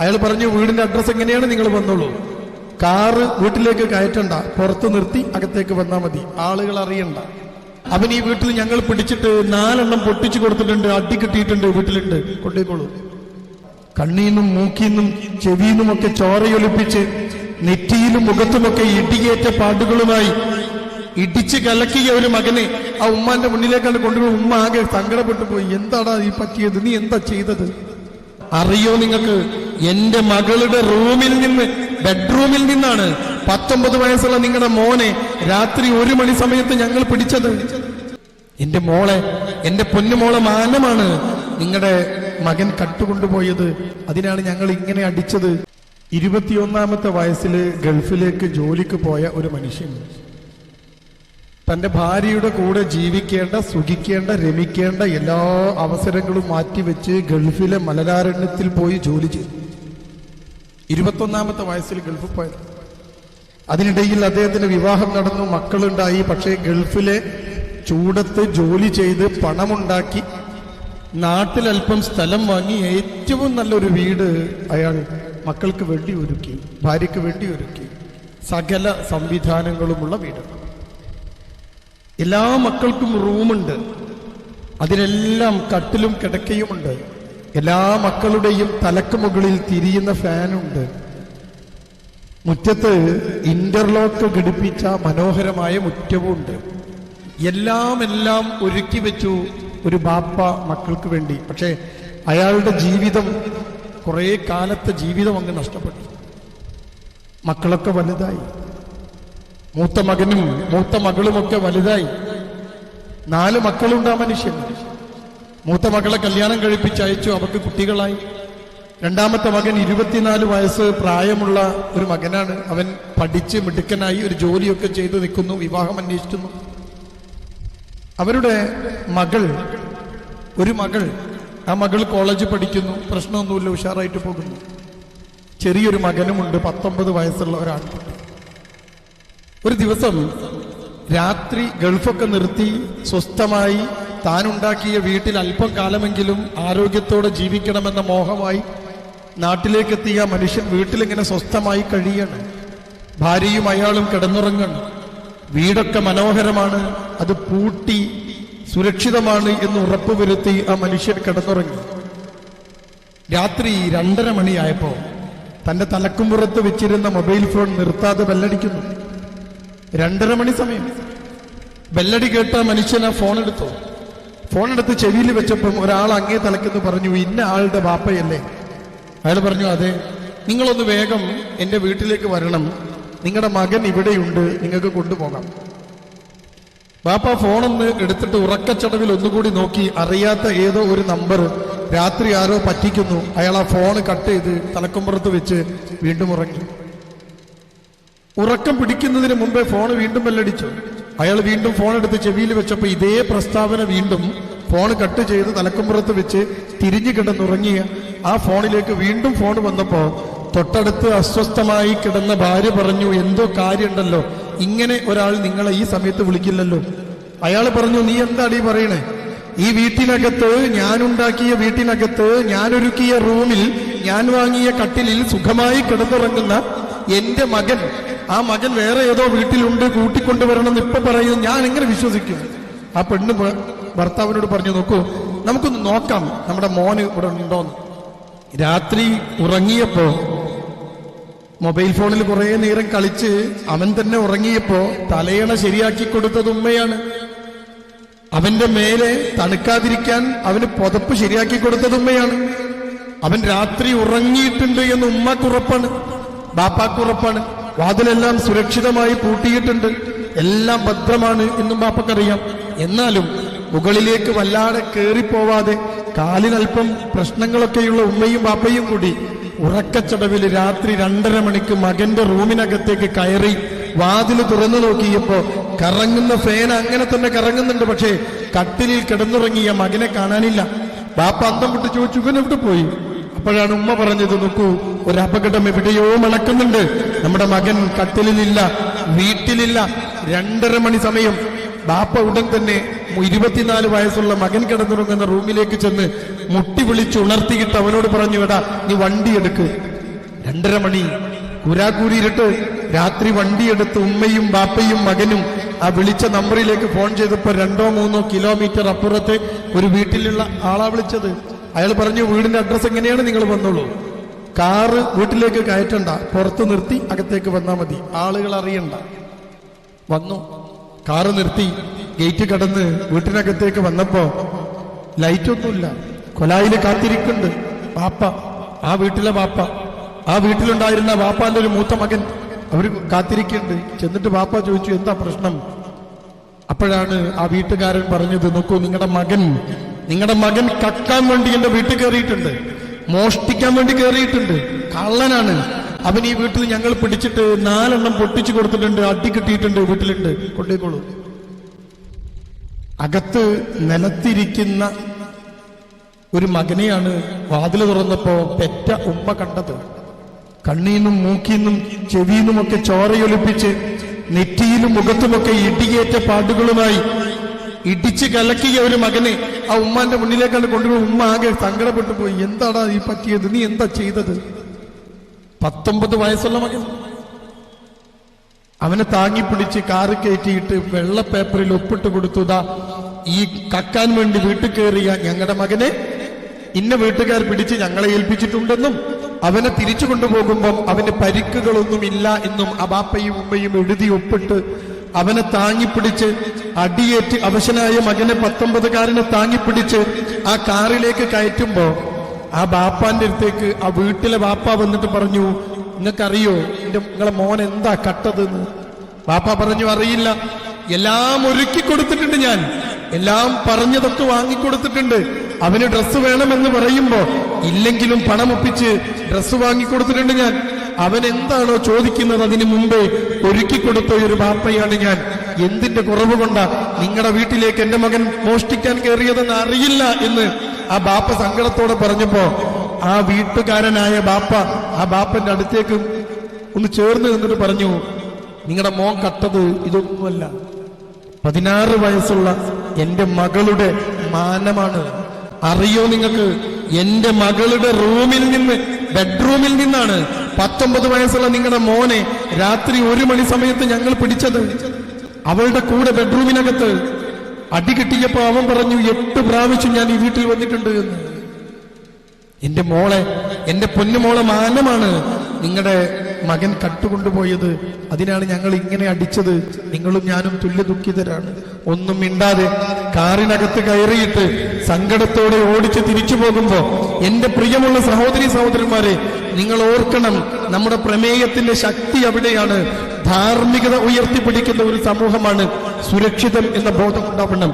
അയാൾ പറഞ്ഞു, വീടിന്റെ അഡ്രസ് എങ്ങനെയാണ്, നിങ്ങൾ വന്നോളൂ, കാറ് വീട്ടിലേക്ക് കയറ്റണ്ട, പുറത്ത് നിർത്തി അകത്തേക്ക് വന്നാൽ മതി, ആളുകൾ അറിയണ്ട. അവൻ ഈ വീട്ടിൽ ഞങ്ങൾ പിടിച്ചിട്ട് 4 എണ്ണം പൊട്ടിച്ചു കൊടുത്തിട്ടുണ്ട്, അടി കിട്ടിയിട്ടുണ്ട്, വീട്ടിലുണ്ട്, കൊണ്ടേക്കോളൂ. കണ്ണീന്നും മൂക്കീന്നും ചെവിന്നുമൊക്കെ ചോരയൊലിപ്പിച്ച് നെറ്റിയിലും മുഖത്തുമൊക്കെ ഇടിയേറ്റ പാടുകളുമായി ഇടിച്ച് കലക്കിയ ഒരു മകനെ ആ ഉമ്മാന്റെ മുന്നിലേക്കാണ് കൊണ്ടുപോയി. ഉമ്മ ആകെ സങ്കടപ്പെട്ടു പോയി. എന്താടാ ഈ പറ്റിയത്, നീ എന്താ ചെയ്തത്? അറിയോ നിങ്ങൾക്ക്, എന്റെ മകളുടെ റൂമിൽ നിന്ന്, ബെഡ്റൂമിൽ നിന്നാണ് 19 വയസ്സുള്ള നിങ്ങളുടെ മോനെ രാത്രി 1 മണി സമയത്ത് ഞങ്ങൾ പിടിച്ചത്. എന്റെ മോളെ, എന്റെ പൊന്നുമോളെ മാനമാണ് നിങ്ങളുടെ മകൻ കട്ടുകൊണ്ടുപോയത്. അതിനാണ് ഞങ്ങൾ ഇങ്ങനെ അടിച്ചത്. 21-ാമത്തെ വയസ്സിൽ ഗൾഫിലേക്ക് ജോലിക്ക് പോയ ഒരു മനുഷ്യൻ തന്റെ ഭാര്യയുടെ കൂടെ ജീവിക്കേണ്ട, സുഖിക്കേണ്ട, രമിക്കേണ്ട എല്ലാ അവസരങ്ങളും മാറ്റിവെച്ച് ഗൾഫിലെ മലരാരണ്യത്തിൽ പോയി ജോലി ചെയ്തു. 21-ാമത്തെ വയസ്സിൽ ഗൾഫിൽ പോയത്. അതിനിടയിൽ അദ്ദേഹത്തിന് വിവാഹം നടന്നു, മക്കളുണ്ടായി. പക്ഷേ ഗൾഫിലെ ചൂടത്ത് ജോലി ചെയ്ത് പണമുണ്ടാക്കി നാട്ടിൽ അല്പം സ്ഥലം വാങ്ങി ഏറ്റവും നല്ലൊരു വീട് അയാൾ മക്കൾക്ക് വേണ്ടി ഒരുക്കി, ഭാര്യയ്ക്ക് വേണ്ടി ഒരുക്കി. സകല സംവിധാനങ്ങളുമുള്ള വീട്. എല്ലാ മക്കൾക്കും റൂമുണ്ട്, അതിലെല്ലാം കട്ടിലും കിടക്കയുമുണ്ട്. എല്ലാ മക്കളുടെയും തലക്ക് മുകളിൽ തിരിയുന്ന ഫാനുണ്ട്. മുറ്റത്ത് ഇന്റർലോക്ക് ഘടിപ്പിച്ച മനോഹരമായ മുറ്റവുമുണ്ട്. എല്ലാം ഒരുക്കി വെച്ചു ഒരു ബാപ്പ മക്കൾക്ക് വേണ്ടി. പക്ഷേ അയാളുടെ ജീവിതം, കുറെ കാലത്തെ ജീവിതം അങ്ങ് നഷ്ടപ്പെട്ടു. മക്കളൊക്കെ വലുതായി, മൂത്ത മകനും മൂത്ത മകളുമൊക്കെ വലുതായി. 4 മക്കളുണ്ട് ആ മനുഷ്യൻ. മൂത്ത മകളെ കല്യാണം കഴിപ്പിച്ചയച്ചു, അവർക്ക് കുട്ടികളായി. 2ാമത്തെ മകൻ 24 വയസ്സ് പ്രായമുള്ള ഒരു മകനാണ്. അവൻ പഠിച്ച് മിടുക്കനായി ഒരു ജോലിയൊക്കെ ചെയ്തു നിൽക്കുന്നു, വിവാഹം അന്വേഷിക്കുന്നു. അവരുടെ മകൾ, ഒരു മകൾ, ആ മകൾ കോളേജിൽ പഠിക്കുന്നു, പ്രശ്നമൊന്നുമില്ല, ഉഷാറായിട്ട് പോകുന്നു. ചെറിയൊരു മകനുമുണ്ട്, 19 വയസ്സുള്ള ഒരാൺകുട്ടി. ഒരു ദിവസം രാത്രി ഗൾഫൊക്കെ നിർത്തി സ്വസ്ഥമായി താനുണ്ടാക്കിയ വീട്ടിൽ അല്പം കാലമെങ്കിലും ആരോഗ്യത്തോടെ ജീവിക്കണമെന്ന മോഹമായി നാട്ടിലേക്കെത്തിയ മനുഷ്യൻ വീട്ടിലിങ്ങനെ സ്വസ്ഥമായി കഴിയണം. ഭാര്യയും അയാളും കിടന്നുറങ്ങണം. വീടൊക്കെ മനോഹരമാണ്, അത് പൂട്ടി സുരക്ഷിതമാണ് എന്ന് ഉറപ്പുവരുത്തി ആ മനുഷ്യൻ കിടന്നുറങ്ങി. രാത്രി 2:30 മണിയായപ്പോ തന്റെ തലക്കുമ്പുറത്ത് വെച്ചിരുന്ന മൊബൈൽ ഫോൺ നിർത്താതെ ബെല്ലടിക്കുന്നു. 2:30 മണി സമയം. ബെല്ലടി കേട്ട മനുഷ്യൻ ആ ഫോണെടുത്ത് ചെവിയിൽ വെച്ചപ്പം ഒരാൾ അങ്ങേ തലക്കെന്ന് പറഞ്ഞു, ഇന്ന ആളുടെ ബാപ്പയല്ലേ? അയാൾ പറഞ്ഞു, അതെ. നിങ്ങളൊന്ന് വേഗം എന്റെ വീട്ടിലേക്ക് വരണം, നിങ്ങളുടെ മകൻ ഇവിടെയുണ്ട്, നിങ്ങൾക്ക് കൊണ്ടുപോകാം. ബാപ്പ ഫോണൊന്ന് എടുത്തിട്ട് ഉറക്കച്ചടവിൽ ഒന്നുകൂടി നോക്കി. അറിയാത്ത ഏതോ ഒരു നമ്പർ, രാത്രി ആരോ പറ്റിക്കുന്നു. അയാൾ ആ ഫോൺ കട്ട് ചെയ്ത് തലക്കുമ്പുറത്ത് വെച്ച് വീണ്ടും ഉറങ്ങി. ഉറക്കം പിടിക്കുന്നതിന് മുമ്പേ ഫോൺ വീണ്ടും ബെല്ലടിച്ചു. അയാൾ വീണ്ടും ഫോൺ എടുത്ത് ചെവിയിൽ വെച്ചപ്പോൾ ഇതേ പ്രസ്താവന വീണ്ടും. ഫോൺ കട്ട് ചെയ്ത് തലക്കുമ്പുറത്ത് വെച്ച് തിരിഞ്ഞു കിടന്നുറങ്ങിയ ആ ഫോണിലേക്ക് വീണ്ടും ഫോൺ വന്നപ്പോ തൊട്ടടുത്ത് അസ്വസ്ഥമായി കിടന്ന ഭാര്യ പറഞ്ഞു, എന്തോ കാര്യമുണ്ടല്ലോ, ഇങ്ങനെ ഒരാൾ നിങ്ങളെ ഈ സമയത്ത് വിളിക്കില്ലല്ലോ. അയാൾ പറഞ്ഞു, നീ എന്താടീ പറയണേ? ഈ വീട്ടിനകത്ത്, ഞാനുണ്ടാക്കിയ വീട്ടിനകത്ത്, ഞാനൊരുക്കിയ റൂമിൽ, ഞാൻ വാങ്ങിയ കട്ടിലിൽ സുഖമായി കിടന്നുറങ്ങുന്ന എന്റെ മകൻ, ആ മകൻ വേറെ ഏതോ വീട്ടിലുണ്ട്, കൂട്ടിക്കൊണ്ടുവരണം ഇപ്പൊ പറയും, ഞാൻ എങ്ങനെ വിശ്വസിക്കും? ആ പെണ്ണ് ഭർത്താവിനോട് പറഞ്ഞു, നോക്കൂ, നമുക്കൊന്ന് നോക്കാം നമ്മുടെ മോന് ഇവിടെ ഉണ്ടോന്ന്. രാത്രി ഉറങ്ങിയപ്പോ മൊബൈൽ ഫോണിൽ കുറെ നേരം കളിച്ച് അവൻ തന്നെ ഉറങ്ങിയപ്പോ തലയണ ശരിയാക്കി കൊടുത്തത് ഉമ്മയാണ്. അവന്റെ മേലെ തണുക്കാതിരിക്കാൻ അവന് പുതപ്പ് ശരിയാക്കി കൊടുത്തത് ഉമ്മയാണ്. അവൻ രാത്രി ഉറങ്ങിയിട്ടുണ്ട് എന്ന് ഉമ്മക്കുറപ്പാണ്, ബാപ്പാക്കുറപ്പാണ്. വാതിലെല്ലാം സുരക്ഷിതമായി പൂട്ടിയിട്ടുണ്ട്, എല്ലാം ഭദ്രമാണ് എന്നും ബാപ്പക്കറിയാം. എന്നാലും മുകളിലേക്ക് വല്ലാതെ കയറിപ്പോവാതെ കാലിനൽപ്പം പ്രശ്നങ്ങളൊക്കെയുള്ള ഉമ്മയും ബാപ്പയും കൂടി ഉറക്കച്ചടവിൽ രാത്രി 2:30 മണിക്ക് മകന്റെ റൂമിനകത്തേക്ക് കയറി വാതില് തുറന്നു നോക്കിയപ്പോ കറങ്ങുന്ന ഫാൻ അങ്ങനെ തന്നെ കറങ്ങുന്നുണ്ട്. പക്ഷേ കട്ടിലിൽ കിടന്നുറങ്ങിയ മകനെ കാണാനില്ല. ബാപ്പ അന്തം വിട്ട് ചോദിച്ചു, ഇവൻ എവിടെ പോയി? അപ്പോഴാണ് ഉമ്മ പറഞ്ഞത്, നോക്കൂ, ഒരു അപകടം എവിടെയോ മണക്കുന്നുണ്ട്, നമ്മുടെ മകൻ കട്ടിലിലില്ല, വീട്ടിലില്ല. 2:30 മണി സമയം. ബാപ്പ ഉടൻ തന്നെ 24 വയസ്സുള്ള മകൻ കിടന്നുറങ്ങുന്ന റൂമിലേക്ക് ചെന്ന് മുട്ടി വിളിച്ച് ഉണർത്തിയിട്ട് അവനോട് പറഞ്ഞു, എടാ നീ വണ്ടി എടുക്ക്, 2:30 മണി കുരാക്കൂരിയിട്ട് രാത്രി വണ്ടിയെടുത്ത് ഉമ്മയും ബാപ്പയും മകനും ആ വിളിച്ച നമ്പറിലേക്ക് ഫോൺ ചെയ്തപ്പോ 2-3 കിലോമീറ്റർ അപ്പുറത്ത് ഒരു വീട്ടിലുള്ള ആളാ വിളിച്ചത്. അയാൾ പറഞ്ഞു, വീടിന്റെ അഡ്രസ് എങ്ങനെയാണ്, നിങ്ങൾ വന്നോളൂ, കാറ് വീട്ടിലേക്ക് കയറ്റണ്ട, പുറത്ത് നിർത്തി അകത്തേക്ക് വന്നാൽ മതി, ആളുകൾ അറിയണ്ട. വന്നു, കാറ് നിർത്തി, ഗേറ്റ് കടന്ന് വീട്ടിനകത്തേക്ക് വന്നപ്പോ ലൈറ്റൊന്നുമില്ല, കൊലായില് കാത്തിരിക്കുന്നുണ്ട് ബാപ്പ, ആ വീട്ടിലെ ബാപ്പ, ആ വീട്ടിലുണ്ടായിരുന്ന ബാപ്പാന്റെ ഒരു മൂത്ത മകൻ, അവര് കാത്തിരിക്കുന്നുണ്ട്. ചെന്നിട്ട് ബാപ്പ ചോദിച്ചു, എന്താ പ്രശ്നം? അപ്പോഴാണ് ആ വീട്ടുകാരൻ പറഞ്ഞത്, നോക്കൂ, നിങ്ങളുടെ മകൻ കക്കാൻ വേണ്ടി എന്റെ വീട്ടിൽ കയറിയിട്ടുണ്ട്, മോഷ്ടിക്കാൻ വേണ്ടി കയറിയിട്ടുണ്ട്, കള്ളനാണ് അവൻ. ഈ വീട്ടിൽ ഞങ്ങൾ പിടിച്ചിട്ട് 4 എണ്ണം പൊട്ടിച്ചു കൊടുത്തിട്ടുണ്ട്, അടി കിട്ടിയിട്ടുണ്ട്, വീട്ടിലുണ്ട്, കൊണ്ടേക്കോളൂ. അകത്ത് നിലത്തിരിക്കുന്ന ഒരു മകനെയാണ് വാതില് തുറന്നപ്പോ പെറ്റ ഉമ്മ കണ്ടത്. കണ്ണീന്നും മൂക്കീന്നും ചെവിന്നുമൊക്കെ ചോരയൊലിപ്പിച്ച് നെറ്റിയിലും മുഖത്തുമൊക്കെ ഇടിയേറ്റ പാടുകളുമായി ഇടിച്ച് കലക്കിയ ഒരു മകനെ ആ ഉമ്മാന്റെ മുന്നിലേക്കാണ് കൊണ്ടുപോയി. ഉമ്മ ആകെ സങ്കടപ്പെട്ടു പോയി. എന്താടാ ഈ പറ്റിയത്, നീ എന്താ ചെയ്തത്? 19 വയസ്സുള്ള മകൻ. അവനെ താങ്ങിപ്പിടിച്ച് കാറ് കയറ്റിയിട്ട് വെള്ള പേപ്പറിൽ ഒപ്പിട്ട് കൊടുത്തുതാ, ഈ കക്കാൻ വേണ്ടി വീട്ടിൽ കയറിയ ഞങ്ങളുടെ മകനെ ഇന്ന വീട്ടുകാർ പിടിച്ച് ഞങ്ങളെ ഏൽപ്പിച്ചിട്ടുണ്ടെന്നും അവനെ തിരിച്ചു കൊണ്ടുപോകുമ്പം അവന് പരിക്കുകളൊന്നുമില്ല എന്നും ആ ബാപ്പയും ഉമ്മയും എഴുതി ഒപ്പിട്ട് അവനെ താങ്ങിപ്പിടിച്ച് അടിയേറ്റ് അവശനായ മകനെ 19കാരനെ താങ്ങിപ്പിടിച്ച് ആ കാറിലേക്ക് കയറ്റുമ്പോ ആ ബാപ്പാന്റെ അടുത്തേക്ക് ആ വീട്ടിലെ ബാപ്പ വന്നിട്ട് പറഞ്ഞു, നിങ്ങൾക്കറിയോ നിങ്ങളെ മോൻ എന്താ കട്ടതെന്ന്? ബാപ്പ പറഞ്ഞു, അറിയില്ല, എല്ലാം ഒരുക്കി കൊടുത്തിട്ടുണ്ട്, ഞാൻ എല്ലാം പറഞ്ഞതൊക്കെ വാങ്ങിക്കൊടുത്തിട്ടുണ്ട്. അവന് ഡ്രസ്സ് വേണമെന്ന് പറയുമ്പോ ഇല്ലെങ്കിലും പണമൊപ്പിച്ച് ഡ്രസ്സ് വാങ്ങിക്കൊടുത്തിട്ടുണ്ട് ഞാൻ. അവൻ എന്താണോ ചോദിക്കുന്നത് അതിനു മുമ്പേ ഒരുക്കി കൊടുത്ത ഒരു ബാപ്പയാണ് ഞാൻ. എന്തിന്റെ കുറവ് കൊണ്ടാ നിങ്ങളുടെ വീട്ടിലേക്ക് എന്റെ മകൻ മോഷ്ടിക്കാൻ കയറിയതെന്ന് അറിയില്ല എന്ന് ആ ബാപ്പ സങ്കടത്തോടെ പറഞ്ഞപ്പോ ആ വീട്ടുകാരനായ ബാപ്പ ആ ബാപ്പന്റെ അടുത്തേക്ക് ഒന്ന് ചേർന്ന് നിന്നിട്ട് പറഞ്ഞു, നിങ്ങളുടെ മോൻ കട്ടത് ഇതൊന്നുമല്ല, 16 വയസ്സുള്ള എന്റെ മകളുടെ മാനമാണ്. അറിയോ നിങ്ങൾക്ക്, എന്റെ മകളുടെ റൂമിൽ നിന്ന്, ബെഡ്റൂമിൽ നിന്നാണ് 19 വയസ്സുള്ള നിങ്ങളുടെ മോനെ രാത്രി 1 മണി സമയത്ത് ഞങ്ങൾ പിടിച്ചത്. അവളുടെ കൂടെ ബെഡ്റൂമിനകത്ത് അടി കിട്ടിയപ്പോ അവൻ പറഞ്ഞു, 8 പ്രാവശ്യം ഞാൻ ഈ വീട്ടിൽ വന്നിട്ടുണ്ട് എന്ന്. എന്റെ മോളെ, എന്റെ പൊന്നുമോളെ മാനമാണ് നിങ്ങളുടെ മകൻ കട്ടുകൊണ്ടുപോയത്, അതിനാണ് ഞങ്ങൾ ഇങ്ങനെ അടിച്ചത്. നിങ്ങളും ഞാനും തുല്യ ദുഃഖിതരാണ്. ഒന്നും മിണ്ടാതെ കാറിനകത്ത് കയറിയിട്ട് സങ്കടത്തോടെ ഓടിച്ച് തിരിച്ചു പോകുമ്പോ എന്റെ പ്രിയമുള്ള സഹോദരി സഹോദരന്മാരെ, നിങ്ങൾ ഓർക്കണം, നമ്മുടെ പ്രമേയത്തിന്റെ ശക്തി അവിടെയാണ്. ധാർമ്മികത ഉയർത്തിപ്പിടിക്കുന്ന ഒരു സമൂഹമാണ് സുരക്ഷിതം എന്ന ബോധം ഉണ്ടാവണം.